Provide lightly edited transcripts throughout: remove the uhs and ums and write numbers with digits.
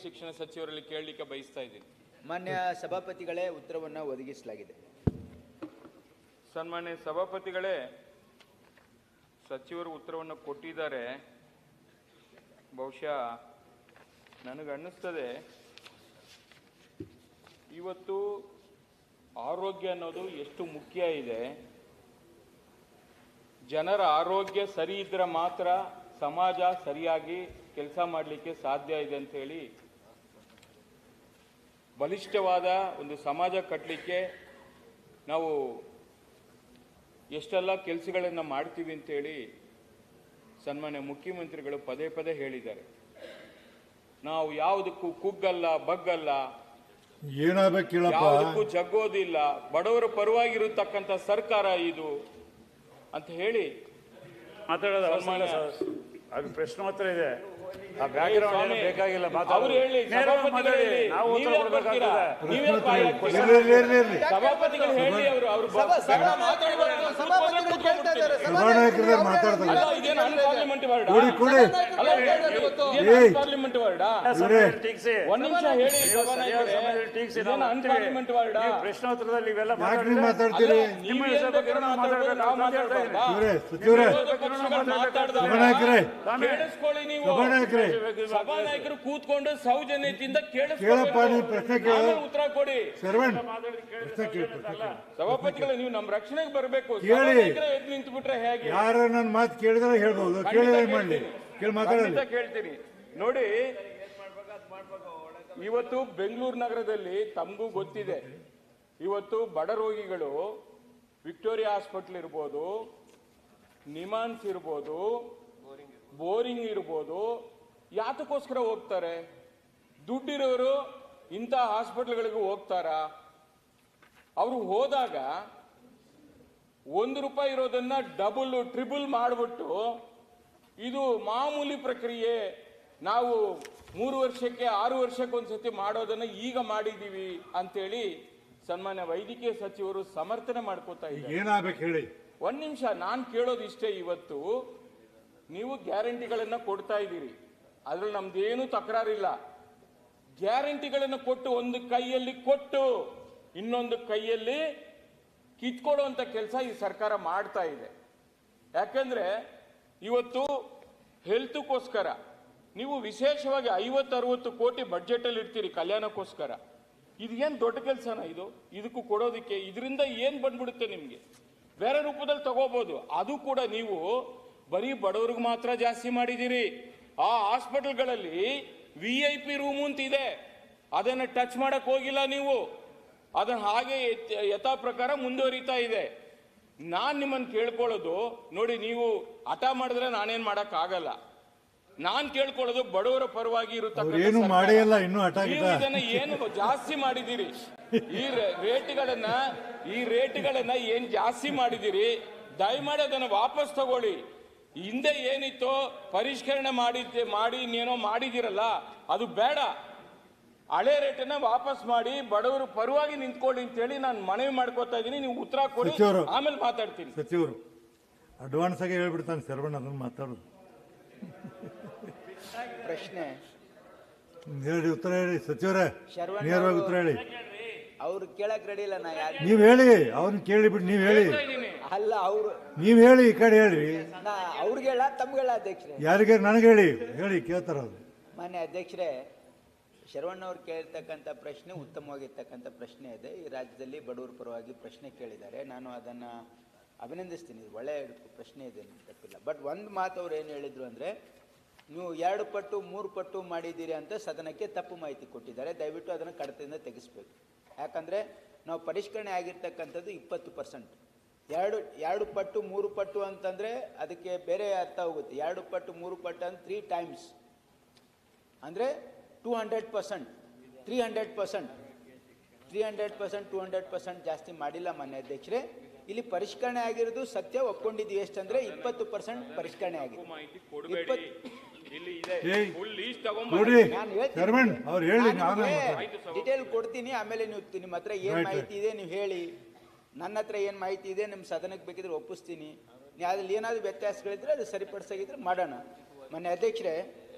ಶಿಕ್ಷಣ ಸಚಿವರಲ್ಲಿ ಕೇಳಲಿಕ್ಕೆ ಬಯಸ್ತಾ ಇದ್ದೀನಿ. ಮಾನ್ಯ ಸಭಾಪತಿಗಳೇ, ಉತ್ತರವನ್ನು ಒದಗಿಸಲಾಗಿದೆ. ಸನ್ಮಾನ್ಯ ಸಭಾಪತಿಗಳೇ, ಸಚಿವರು ಉತ್ತರವನ್ನು ಕೊಟ್ಟಿದ್ದಾರೆ. ಬಹುಶಃ ನನಗನ್ನಿಸ್ತದೆ ಇವತ್ತು ಆರೋಗ್ಯ ಅನ್ನೋದು ಎಷ್ಟು ಮುಖ್ಯ ಇದೆ. ಜನರ ಆರೋಗ್ಯ ಸರಿ ಇದ್ರೆ ಮಾತ್ರ ಸಮಾಜ ಸರಿಯಾಗಿ ಕೆಲಸ ಮಾಡಲಿಕ್ಕೆ ಸಾಧ್ಯ ಇದೆ ಅಂತ ಹೇಳಿ ಬಲಿಷ್ಠವಾದ ಒಂದು ಸಮಾಜ ಕಟ್ಟಲಿಕ್ಕೆ ನಾವು ಎಷ್ಟೆಲ್ಲ ಕೆಲಸಗಳನ್ನು ಮಾಡ್ತೀವಿ ಅಂತೇಳಿ ಸನ್ಮಾನ್ಯ ಮುಖ್ಯಮಂತ್ರಿಗಳು ಪದೇ ಪದೇ ಹೇಳಿದ್ದಾರೆ. ನಾವು ಯಾವುದಕ್ಕೂ ಕುಗ್ಗಲ್ಲ, ಬಗ್ಗಲ್ಲ, ಯಾವುದಕ್ಕೂ ಜಗ್ಗೋದಿಲ್ಲ, ಬಡವರ ಪರವಾಗಿರತಕ್ಕಂಥ ಸರ್ಕಾರ ಇದು ಅಂತ ಹೇಳಿ ಮಾತಾಡೋದು. ಅದು ಪ್ರಶ್ನೋತ್ತರ ಇದೆ, ಆ ಬ್ಯಾಕ್ಗ್ರೌಂಡ್ ಬೇಕಾಗಿಲ್ಲ. ಅವರು ಹೇಳಿ, ನಾವು ಉತ್ತರ ಕೊಡಬೇಕಾಗ್ತದೆ. ಸಭಾಪತಿಗಳು ಹೇಳಿ, ಅವರು ಇದೇನು ಅನ್ಪಾರ್ಲಿಮೆಂಟ್ ವರ್ಡ್? ಅನ್ಪಾರ್ಲಿಮೆಂಟ್ ವರ್ಡ್? ಒಂದ್ ನಿಮಿಷ ಹೇಳಿ, ಅನ್ಪಾರ್ಲಿಮೆಂಟ್ ವರ್ಡ್? ಪ್ರಶ್ನೋತ್ತರದಲ್ಲಿ ಇವೆಲ್ಲ ಮಾತಾಡ್ತೀರಿ. ಕೇಳಿಸ್ಕೊಳ್ಳಿ. ನೀವು ಸಭಾನಾಯಕರು ಕೂತ್ಕೊಂಡು ಸೌಜನ್ಯದಿಂದ ಉತ್ತರ ಕೊಡಿ. ಸಭಾಪತಿಗಳು, ನೀವು ನಮ್ಮ ರಕ್ಷಣೆಗೆ ಬರಬೇಕು. ಎದ್ದು ನಿಂತು ಬಿಟ್ರೆ ಹೇಗೆ? ಯಾರು ನನ್ನ ಮಾತು ಕೇಳಿದ್ರೆ ಹೇಳ್ಬೋದು, ಕೇಳ್ತೀನಿ. ನೋಡಿ, ಇವತ್ತು ಬೆಂಗಳೂರು ನಗರದಲ್ಲಿ ತಮಗೂ ಗೊತ್ತಿದೆ, ಇವತ್ತು ಬಡ ರೋಗಿಗಳು ವಿಕ್ಟೋರಿಯಾ ಹಾಸ್ಪಿಟಲ್ ಇರ್ಬೋದು, ನಿಮಾನ್ಸ್ ಇರ್ಬೋದು, ಬೋರಿಂಗ್ ಇರ್ಬೋದು, ಯಾತಕ್ಕೋಸ್ಕರ ಹೋಗ್ತಾರೆ? ದುಡ್ಡಿರೋರು ಇಂಥ ಹಾಸ್ಪಿಟಲ್ಗಳಿಗೆ ಹೋಗ್ತಾರ? ಅವರು ಹೋದಾಗ ₹1 ಇರೋದನ್ನ ಡಬಲ್ ಟ್ರಿಬಲ್ ಮಾಡಿಬಿಟ್ಟು ಇದು ಮಾಮೂಲಿ ಪ್ರಕ್ರಿಯೆ, ನಾವು 3 ವರ್ಷಕ್ಕೆ 6 ವರ್ಷಕ್ಕೆ ಒಂದ್ಸತಿ ಮಾಡೋದನ್ನ ಈಗ ಮಾಡಿದೀವಿ ಅಂತೇಳಿ ಸನ್ಮಾನ್ಯ ವೈದ್ಯಕೀಯ ಸಚಿವರು ಸಮರ್ಥನೆ ಮಾಡ್ಕೋತಾ ಇದ್ದಾರೆ. ಏನಾಗಬೇಕು ಹೇಳಿ? ಒಂದ್ ನಿಮಿಷ, ನಾನು ಕೇಳೋದು ಇಷ್ಟೇ. ಇವತ್ತು ನೀವು ಗ್ಯಾರಂಟಿಗಳನ್ನ ಕೊಡ್ತಾ ಇದ್ದೀರಿ, ಅದ್ರಲ್ಲಿ ನಮ್ದೇನು ತಕರಾರಿಲ್ಲ. ಗ್ಯಾರಂಟಿಗಳನ್ನು ಕೊಟ್ಟು ಒಂದು ಕೈಯಲ್ಲಿ ಕೊಟ್ಟು ಇನ್ನೊಂದು ಕೈಯಲ್ಲಿ ಕಿತ್ಕೊಳ್ಳುವಂತ ಕೆಲಸ ಈ ಸರ್ಕಾರ ಮಾಡ್ತಾ ಇದೆ. ಯಾಕಂದ್ರೆ ಇವತ್ತು ಹೆಲ್ತ್ಗೋಸ್ಕರ ನೀವು ವಿಶೇಷವಾಗಿ 50-60 ಕೋಟಿ ಬಡ್ಜೆಟ್ ಅಲ್ಲಿ ಇಡ್ತೀರಿ ಕಲ್ಯಾಣಕ್ಕೋಸ್ಕರ. ಇದು ಏನ್ ದೊಡ್ಡ ಕೆಲಸನ ಇದು? ಇದಕ್ಕೂ ಕೊಡೋದಿಕ್ಕೆ ಇದರಿಂದ ಏನ್ ಬಂದ್ಬಿಡುತ್ತೆ ನಿಮ್ಗೆ? ಬೇರೆ ರೂಪದಲ್ಲಿ ತಗೋಬಹುದು. ಅದು ಕೂಡ ನೀವು ಬರೀ ಬಡವರಿಗೆ ಮಾತ್ರ ಜಾಸ್ತಿ ಮಾಡಿದ್ದೀರಿ. ಆ ಹಾಸ್ಪಿಟಲ್ಗಳಲ್ಲಿ VIP ರೂಮ್ ಅಂತ ಇದೆ, ಅದನ್ನ ಟಚ್ ಮಾಡಕ್ ಹೋಗಿಲ್ಲ ನೀವು. ಅದನ್ನ ಹಾಗೆ ಯಥಾ ಪ್ರಕಾರ ಮುಂದುವರಿತಾ ಇದೆ. ನಾನ್ ನಿಮ್ಮನ್ನು ಕೇಳ್ಕೊಳ್ಳೋದು, ನೋಡಿ, ನೀವು ಹಠ ಮಾಡಿದ್ರೆ ನಾನೇನ್ ಮಾಡಕ್ ಆಗಲ್ಲ. ನಾನ್ ಕೇಳ್ಕೊಳ್ಳೋದು ಬಡವರ ಪರವಾಗಿ ಇರತಕ್ಕಂಥ ಇದನ್ನ ಏನು ಜಾಸ್ತಿ ಮಾಡಿದಿರಿ, ಈ ರೇಟ್ಗಳನ್ನ ಏನ್ ಜಾಸ್ತಿ ಮಾಡಿದಿರಿ, ದಯಮಾಡಿ ಅದನ್ನ ವಾಪಸ್ ತಗೊಳ್ಳಿ. ಹಿಂದೆ ಏನಿತ್ತೋ ಪರಿಷ್ಕರಣೆ ಮಾಡಿ ಇನ್ನೇನೋ ಮಾಡಿದಿರಲ್ಲ, ಅದು ಬೇಡ. ಹಳೆ ರೇಟನ್ನ ವಾಪಸ್ ಮಾಡಿ ಬಡವರು ಪರವಾಗಿ ನಿಂತ್ಕೊಳ್ಳಿ ಅಂತ ಹೇಳಿ ನಾನು ಮನವಿ ಮಾಡ್ಕೋತಾ ಇದ್ದೀನಿ. ನೀವು ಉತ್ತರ ಕೊಡಿ, ಆಮೇಲೆ ಮಾತಾಡ್ತೀನಿ. ಸಚಿವರು ಅಡ್ವಾನ್ಸ್ ಆಗಿ ಹೇಳ್ಬಿಡ್ತಾನೆ ಶರವಣ, ಅದನ್ನು ಮಾತಾಡೋದು. ಪ್ರಶ್ನೆ ಹೇಳಿ, ಉತ್ತರ ಹೇಳಿ ಸಚಿವರೇ, ನೇರವಾಗಿ ಉತ್ತರ ಹೇಳಿ. ಅವ್ರು ಕೇಳಕ್ ರೆಡಿ ಇಲ್ಲ. ನಾ ಯಾರು ನೀವ್ ಹೇಳಿ, ಅವ್ರನ್ನ ಕೇಳಿಬಿಟ್ಟು ನೀವ್ ಹೇಳಿ. ಅಲ್ಲ, ಅವ್ರು ನೀವ್ ಹೇಳಿ, ಈ ಕಡೆ ಹೇಳಿ. ಅವ್ರಿಗೆ ಹೇಳ, ತಮ್ಗಳ ಅಧ್ಯಕ್ಷರೇ? ಯಾರಿಗೆ? ನನಗೆ ಹೇಳಿ, ಹೇಳಿ, ಕೇಳ್ತಾರ ಅವ್ರು. ಮಾನ್ಯ ಅಧ್ಯಕ್ಷರೇ, ಶರವಣ್ಣವ್ರು ಕೇಳಿರ್ತಕ್ಕಂಥ ಪ್ರಶ್ನೆ ಉತ್ತಮವಾಗಿರ್ತಕ್ಕಂಥ ಪ್ರಶ್ನೆ ಇದೆ. ಈ ರಾಜ್ಯದಲ್ಲಿ ಬಡವರ ಪರವಾಗಿ ಪ್ರಶ್ನೆ ಕೇಳಿದ್ದಾರೆ, ನಾನು ಅದನ್ನ ಅಭಿನಂದಿಸ್ತೀನಿ. ಒಳ್ಳೆಯ ಪ್ರಶ್ನೆ ಇದೆ, ತಪ್ಪಿಲ್ಲ. ಬಟ್ ಒಂದು ಮಾತು ಅವ್ರು ಏನು ಹೇಳಿದ್ರು ಅಂದರೆ, ನೀವು 2 ಪಟ್ಟು 3 ಪಟ್ಟು ಮಾಡಿದ್ದೀರಿ ಅಂತ ಸದನಕ್ಕೆ ತಪ್ಪು ಮಾಹಿತಿ ಕೊಟ್ಟಿದ್ದಾರೆ. ದಯವಿಟ್ಟು ಅದನ್ನು ಕಡತದಿಂದ ತೆಗೆಸಬೇಕು. ಯಾಕಂದರೆ ನಾವು ಪರಿಷ್ಕರಣೆ ಆಗಿರ್ತಕ್ಕಂಥದ್ದು 20%. 2 ಪಟ್ಟು 3 ಪಟ್ಟು ಅಂತಂದರೆ ಅದಕ್ಕೆ ಬೇರೆ ಅರ್ಥ ಹೋಗುತ್ತೆ. 2 ಪಟ್ಟು 3 ಪಟ್ಟು ಅಂದ್ರೆ 3 ಟೈಮ್ಸ್ ಅಂದರೆ 200%, 300%, 200% ಜಾಸ್ತಿ ಮಾಡಿಲ್ಲ ಮಾನ್ಯ ಅಧ್ಯಕ್ಷರೇ. ಇಲ್ಲಿ ಪರಿಷ್ಕರಣೆ ಆಗಿರೋದು ಸತ್ಯ, ಒಪ್ಕೊಂಡಿದ್ದೀವಿ. ಎಷ್ಟಂದ್ರೆ 20% ಪರಿಷ್ಕರಣೆ ಆಗಿದೆ. ಡಿಟೇಲ್ ಕೊಡ್ತೀನಿ, ಆಮೇಲೆ ನೀವು ನಿಮ್ಮ ಹತ್ರ ಏನ್ ಮಾಹಿತಿ ಇದೆ ನೀವು ಹೇಳಿ. ನನ್ನ ಹತ್ರ ಏನ್ ಮಾಹಿತಿ ಇದೆ ನಿಮ್ಮ ಸದನಕ್ಕೆ ಬೇಕಿದ್ರೆ ಒಪ್ಪಿಸ್ತೀನಿ. ಅದ್ರಲ್ಲಿ ಏನಾದ್ರು ವ್ಯತ್ಯಾಸಗಳಿದ್ರೆ ಅದು ಸರಿಪಡಿಸಾಗಿದ್ರೆ ಮಾಡೋಣ. ಮಾನ್ಯ ಅಧ್ಯಕ್ಷರೇ,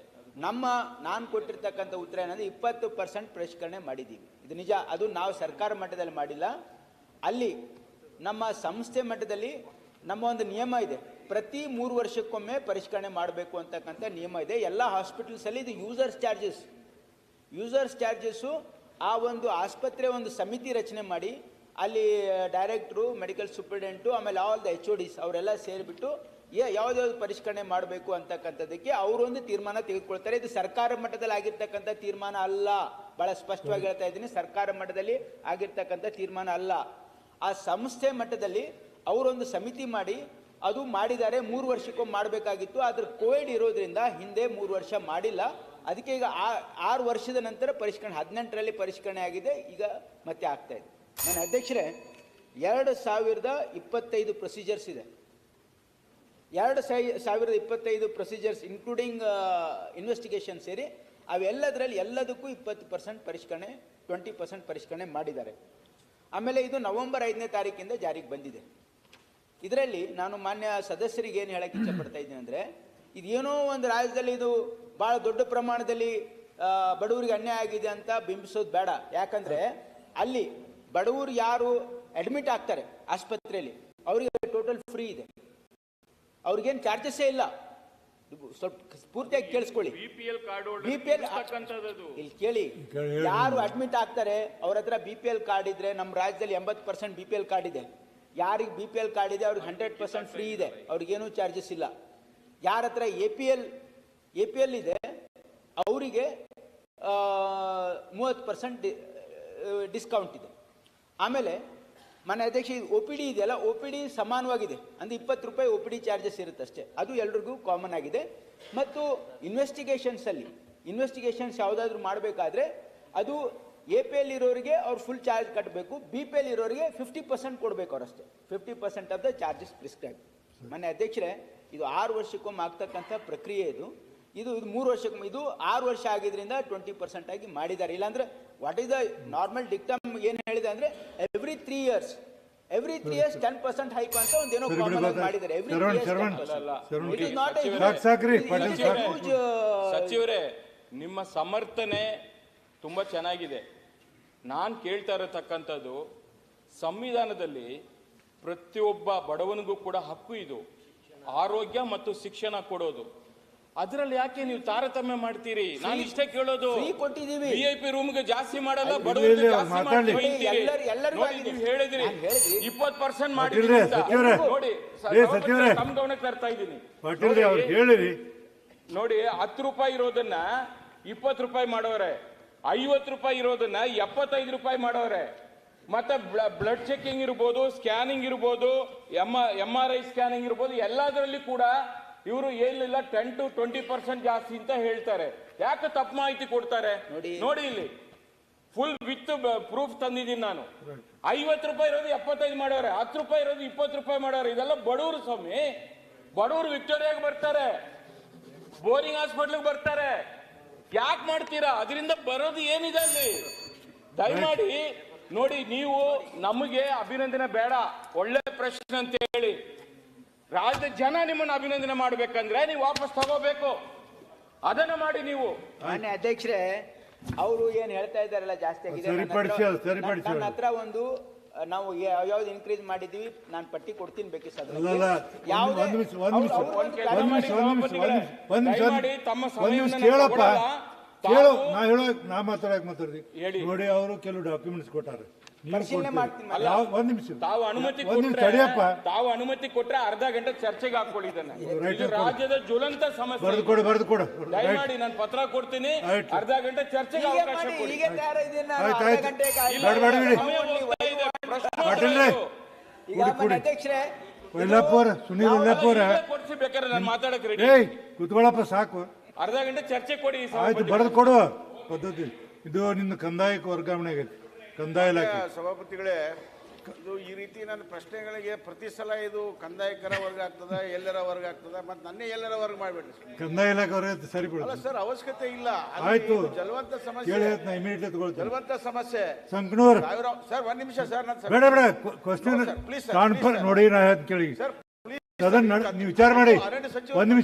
ನಾನು ಕೊಟ್ಟಿರ್ತಕ್ಕಂಥ ಉತ್ತರ ಏನಂದ್ರೆ 20% ಪರಿಷ್ಕರಣೆ ಮಾಡಿದ್ದೀವಿ. ಇದು ನಿಜ. ಅದು ನಾವು ಸರ್ಕಾರ ಮಟ್ಟದಲ್ಲಿ ಮಾಡಿಲ್ಲ. ಅಲ್ಲಿ ನಮ್ಮ ಸಂಸ್ಥೆ ಮಟ್ಟದಲ್ಲಿ ನಮ್ಮ ಒಂದು ನಿಯಮ ಇದೆ. ಪ್ರತಿ 3 ವರ್ಷಕ್ಕೊಮ್ಮೆ ಪರಿಷ್ಕರಣೆ ಮಾಡಬೇಕು ಅಂತಕ್ಕಂಥ ನಿಯಮ ಇದೆ. ಎಲ್ಲ ಹಾಸ್ಪಿಟಲ್ಸಲ್ಲಿ ಇದು ಯೂಸರ್ಸ್ ಚಾರ್ಜಸ್ಸು ಆ ಒಂದು ಆಸ್ಪತ್ರೆ ಒಂದು ಸಮಿತಿ ರಚನೆ ಮಾಡಿ ಅಲ್ಲಿ ಡೈರೆಕ್ಟ್ರು, ಮೆಡಿಕಲ್ ಸೂಪರಿಂಟೆಂಟು, ಆಮೇಲೆ ಆಲ್ ದ HODs ಅವರೆಲ್ಲ ಸೇರಿಬಿಟ್ಟು ಯಾವುದ್ಯಾವ್ದು ಪರಿಷ್ಕರಣೆ ಮಾಡಬೇಕು ಅಂತಕ್ಕಂಥದ್ದಕ್ಕೆ ಅವರೊಂದು ತೀರ್ಮಾನ ತೆಗೆದುಕೊಳ್ತಾರೆ. ಇದು ಸರ್ಕಾರ ಮಟ್ಟದಲ್ಲಿ ಆಗಿರ್ತಕ್ಕಂಥ ತೀರ್ಮಾನ ಅಲ್ಲ. ಭಾಳ ಸ್ಪಷ್ಟವಾಗಿ ಹೇಳ್ತಾ ಇದ್ದೀನಿ, ಸರ್ಕಾರ ಮಟ್ಟದಲ್ಲಿ ಆಗಿರ್ತಕ್ಕಂಥ ತೀರ್ಮಾನ ಅಲ್ಲ. ಆ ಸಂಸ್ಥೆ ಮಟ್ಟದಲ್ಲಿ ಅವರೊಂದು ಸಮಿತಿ ಮಾಡಿ ಅದು ಮಾಡಿದ್ದಾರೆ. 3 ವರ್ಷಕ್ಕೊಮ್ಮೆ ಮಾಡಬೇಕಾಗಿತ್ತು. ಆದ್ರೆ ಕೋವಿಡ್ ಇರೋದ್ರಿಂದ ಹಿಂದೆ 3 ವರ್ಷ ಮಾಡಿಲ್ಲ. ಅದಕ್ಕೆ ಈಗ 6 ವರ್ಷದ ನಂತರ ಪರಿಷ್ಕರಣೆ 18ರಲ್ಲಿ ಪರಿಷ್ಕರಣೆ ಆಗಿದೆ. ಈಗ ಮತ್ತೆ ಆಗ್ತಾ ಇದೆ. ನನ್ನ ಅಧ್ಯಕ್ಷರೇ, 2025 ಪ್ರೊಸೀಜರ್ಸ್ ಇದೆ. 2025 ಪ್ರೊಸೀಜರ್ಸ್ ಇನ್ಕ್ಲೂಡಿಂಗ್ ಇನ್ವೆಸ್ಟಿಗೇಷನ್ ಸೇರಿ ಅವೆಲ್ಲದರಲ್ಲಿ ಎಲ್ಲದಕ್ಕೂ 20% ಪರಿಷ್ಕರಣೆ, 20% ಪರಿಷ್ಕರಣೆ ಮಾಡಿದ್ದಾರೆ. ಆಮೇಲೆ ಇದು ನವೆಂಬರ್ 5ನೇ ತಾರೀಕಿಂದ ಜಾರಿಗೆ ಬಂದಿದೆ. ಇದರಲ್ಲಿ ನಾನು ಮಾನ್ಯ ಸದಸ್ಯರಿಗೆ ಏನು ಹೇಳಕ್ಕೆ ಇಚ್ಛಪಡ್ತಾ ಇದ್ದೀನಿ ಅಂದರೆ, ಇದೇನೋ ಒಂದು ರಾಜ್ಯದಲ್ಲಿ ಇದು ಭಾಳ ದೊಡ್ಡ ಪ್ರಮಾಣದಲ್ಲಿ ಬಡವರಿಗೆ ಅನ್ಯಾಯ ಆಗಿದೆ ಅಂತ ಬಿಂಬಿಸೋದು ಬೇಡ. ಯಾಕಂದರೆ ಅಲ್ಲಿ ಬಡವರು ಯಾರು ಅಡ್ಮಿಟ್ ಆಗ್ತಾರೆ ಆಸ್ಪತ್ರೆಯಲ್ಲಿ ಅವರಿಗೆ ಟೋಟಲ್ ಫ್ರೀ ಇದೆ. ಅವ್ರಿಗೇನು ಚಾರ್ಜಸ್ಸೇ ಇಲ್ಲ. ಸ್ವಲ್ಪ ಪೂರ್ತಿಯಾಗಿ ಕೇಳಿಸ್ಕೊಳ್ಳಿ. BPL ಕಾರ್ಡ್ ಇಲ್ಲಿ ಕೇಳಿ, ಯಾರು ಅಡ್ಮಿಟ್ ಆಗ್ತಾರೆ ಅವ್ರ ಹತ್ರ BPL ಕಾರ್ಡ್ ಇದ್ರೆ, ನಮ್ಮ ರಾಜ್ಯದಲ್ಲಿ 80% BPL ಕಾರ್ಡ್ ಇದೆ. ಯಾರಿಗೆ BPL ಕಾರ್ಡ್ ಇದೆ ಅವ್ರಿಗೆ 100% ಫ್ರೀ ಇದೆ, ಅವ್ರಿಗೇನೂ ಚಾರ್ಜಸ್ ಇಲ್ಲ. ಯಾರ ಹತ್ರ APL ಇದೆ ಅವರಿಗೆ 30% ಡಿಸ್ಕೌಂಟ್ ಇದೆ. ಆಮೇಲೆ ಮನೆ ಅಧ್ಯಕ್ಷ, OPD ಇದೆಯಲ್ಲ, OPD ಸಮಾನವಾಗಿದೆ. ಅಂದರೆ 20 ರೂಪಾಯಿ OPD ಚಾರ್ಜಸ್ ಇರುತ್ತೆ ಅಷ್ಟೇ. ಅದು ಎಲ್ರಿಗೂ ಕಾಮನ್ ಆಗಿದೆ. ಮತ್ತು ಇನ್ವೆಸ್ಟಿಗೇಷನ್ಸ್ ಯಾವುದಾದ್ರೂ ಮಾಡಬೇಕಾದ್ರೆ ಅದು APL ಇರೋರಿಗೆ ಅವ್ರು ಫುಲ್ ಚಾರ್ಜ್ ಕಟ್ಟಬೇಕು. BPL ಇರೋರಿಗೆ 50% ಕೊಡಬೇಕು ಅವರಷ್ಟೇ. 50% ಆಫ್ ದ ಚಾರ್ಜಸ್ ಪ್ರಿಸ್ಕ್ರೈಬ್. ಮನೆ ಅಧ್ಯಕ್ಷರೇ, ಇದು 6 ವರ್ಷಕ್ಕೊಮ್ಮೆ ಆಗ್ತಕ್ಕಂಥ ಪ್ರಕ್ರಿಯೆ. ಇದು 3 ವರ್ಷಕ್ಕೊಮ್ಮೆ, ಇದು 6 ವರ್ಷ ಆಗಿದ್ರಿಂದ 20% ಆಗಿ ಮಾಡಿದ್ದಾರೆ. ಇಲ್ಲಾಂದ್ರೆ what is the normal dictum ಏನು ಹೇಳಿದೆ ಅಂದ್ರೆ ಎವ್ರಿ 3 ಇಯರ್ಸ್ 10% ಹೈಕ್ ಅಂತ ಒಂದೇನೋ ಕಾಮನ್ ಆಗಿ ಮಾಡಿದ್ದಾರೆ. ಸಚಿವರೇ, ನಿಮ್ಮ ಸಮರ್ಥನೆ ತುಂಬಾ ಚೆನ್ನಾಗಿದೆ. ನಾನು ಕೇಳ್ತಾ ಇರತಕ್ಕಂಥದ್ದು, ಸಂವಿಧಾನದಲ್ಲಿ ಪ್ರತಿಯೊಬ್ಬ ಬಡವನಿಗೂ ಕೂಡ ಹಕ್ಕು ಇದು, ಆರೋಗ್ಯ ಮತ್ತು ಶಿಕ್ಷಣ ಕೊಡೋದು. ಅದರಲ್ಲಿ ಯಾಕೆ ನೀವು ತಾರತಮ್ಯ ಮಾಡ್ತೀರಿ? ನಾನು ಇಷ್ಟೇ ಕೇಳೋದು. VIP ರೂಮ್ಗೆ ಜಾಸ್ತಿ ಮಾಡಲ್ಲ, ಬಡವರಿಗೆ ಜಾಸ್ತಿ ಮಾಡ್ತೀವಿ. ನೀವು ಹೇಳಿದ್ರಿ 20% ಮಾಡಿದ್ರಿ ಅಂತ. ನೋಡಿ, ತಮ್ಮ ಗಮನಕ್ಕೆ ತರ್ತಾ ಇದ್ದೀನಿ. ನೋಡಿ, 10 ರೂಪಾಯಿ ಇರೋದನ್ನ 20 ರೂಪಾಯಿ ಮಾಡೋರೆ, 50 ರೂಪಾಯಿ ಇರೋದನ್ನ 75 ರೂಪಾಯಿ ಮಾಡೋರೆ. ಮತ್ತೆ ಬ್ಲಡ್ ಚೆಕಿಂಗ್ ಇರ್ಬೋದು, ಸ್ಕ್ಯಾನಿಂಗ್ ಇರ್ಬೋದು, MRI ಸ್ಕ್ಯಾನಿಂಗ್ ಇರ್ಬೋದು, ಎಲ್ಲದರಲ್ಲಿ ಕೂಡ ಇವರು ಏನಿಲ್ಲ 10 to 20% ಜಾಸ್ತಿ ಅಂತ ಹೇಳ್ತಾರೆ. ಯಾಕೆ ತಪ್ಪು ಮಾಹಿತಿ ಕೊಡ್ತಾರೆ? ನೋಡಿ, ಇಲ್ಲಿ ಫುಲ್ ವಿತ್ ಪ್ರೂಫ್ ತಂದಿದ್ದೀನಿ ನಾನು. 50 ರೂಪಾಯಿ ಇರೋದು 75 ಮಾಡೋರೆ, 10 ರೂಪಾಯಿ ಇರೋದು 20 ರೂಪಾಯಿ ಮಾಡೋರೆ. ಇದೆಲ್ಲ ಬಡವರು ಸ್ವಾಮಿ. ಬಡವರು ವಿಕ್ಟೋರಿಯಾಗೆ ಬರ್ತಾರೆ, ಬೋರಿಂಗ್ ಹಾಸ್ಪಿಟ್ಲಿಗೆ ಬರ್ತಾರೆ. ಯಾಕೆ ಮಾಡ್ತೀರಾ? ಅದರಿಂದ ಬರೋದು ಏನಿದೆ ಅಲ್ಲಿ? ದಯಮಾಡಿ ನೋಡಿ, ನೀವು ನಮಗೆ ಅಭಿನಂದನೆ ಬೇಡ, ಒಳ್ಳೆ ಪ್ರಶ್ನೆ ಅಂತ ಹೇಳಿ ರಾಜ್ಯದ ಜನ ನಿಮ್ಮನ್ನು ಅಭಿನಂದನೆ ಮಾಡ್ಬೇಕಂದ್ರೆ ನೀವು ವಾಪಸ್ ತಗೋಬೇಕು. ಅದನ್ನ ಮಾಡಿ ನೀವು. ಮಾನ್ಯ ಅಧ್ಯಕ್ಷರೇ, ಅವರು ಏನ್ ಹೇಳ್ತಾ ಇದ್ದಾರಲ್ಲ ಜಾಸ್ತಿ ಆಗಿದೆ. ನನ್ನ ಹತ್ರ ಒಂದು ನಾವು ಯಾವ್ದು ಇನ್ಕ್ರೀಸ್ ಮಾಡಿದೀವಿ ನಾನು ಪಟ್ಟಿ ಕೊಡ್ತೀನಿ, ಬೇಕಿತ್ತು. ನಾ ಮಾತಾಡ್ದಿ ನೋಡಿ, ಅವರು ಕೆಲವು ಡಾಕ್ಯುಮೆಂಟ್ಸ್ ಕೊಟ್ಟಾರೆ. ತಾವು ಅನುಮತಿ ಕೊಟ್ರೆ ಅರ್ಧ ಗಂಟೆ ಚರ್ಚೆಗೆ ಹಾಕೊಳ್ಳಿ. ಇದನ್ನ ರಾಜ್ಯದ ಜ್ವಲಂತ ಸಮಸ್ಯೆ. ಬರ್ದು ದಯಮಾಡಿ ನಾನು ಪತ್ರ ಕೊಡ್ತೀನಿ, ಅರ್ಧ ಗಂಟೆ ಚರ್ಚೆಗೆ ಅವಕಾಶ ಕೊಡಿ. ಸುನೀಲ್ ಕೊಡ್ಸಿ ಬೇಕಾದ್ರೆ ನಾನು ಮಾತಾಡಕ್ ರೆಡಿ. ಕುತ್ಕೊಳ್ಳಪ್ಪ, ಸಾಕು. ಅರ್ಧ ಗಂಟೆ ಚರ್ಚೆ ಕೊಡಿ. ಆಯ್ತು, ಬರೆದು ಕೊಡುವ ಪದ್ಧತಿ ಇದು. ನಿನ್ನ ಕಂದಾಯಕ್ಕೆ ವರ್ಗಾವಣೆ ಆಗೈತಿ, ಕಂದಾಯ ಇಲಾಖೆ. ಸಭಾಪತಿಗಳೇ, ಇದು ಈ ರೀತಿ ನನ್ನ ಪ್ರಶ್ನೆಗಳಿಗೆ ಪ್ರತಿ ಸಲ ಇದು ಕಂದಾಯಕರ ವರ್ಗ ಆಗ್ತದ, ಎಲ್ಲರ ವರ್ಗ ಆಗ್ತದ, ಮತ್ತೆ ನನ್ನೇ ಎಲ್ಲರ ವರ್ಗ ಮಾಡ್ಬಿಡ್ರಿ. ಕಂದಾಯ ಇಲಾಖೆ ವರ್ಗ ಸರಿಪಡ ಸರ್, ಅವಶ್ಯಕತೆ ಇಲ್ಲ. ಆಯ್ತು, ಜಲವಂತ ಸಮಸ್ಯೆ, ಜಲವಂತ ಸಮಸ್ಯೆ. ಸಂಕನೂರ್ ಸರ್, 1 ನಿಮಿಷ ಸರ್. ಬೇಡ ಕ್ವಶನ್ ನೋಡಿ, ನಾ ಹೇಳ್ತೀನಿ ಕೇಳಿ. ಅದನ್ನ ನೀವು ವಿಚಾರ ಮಾಡಿ. 1 ನಿಮಿಷ.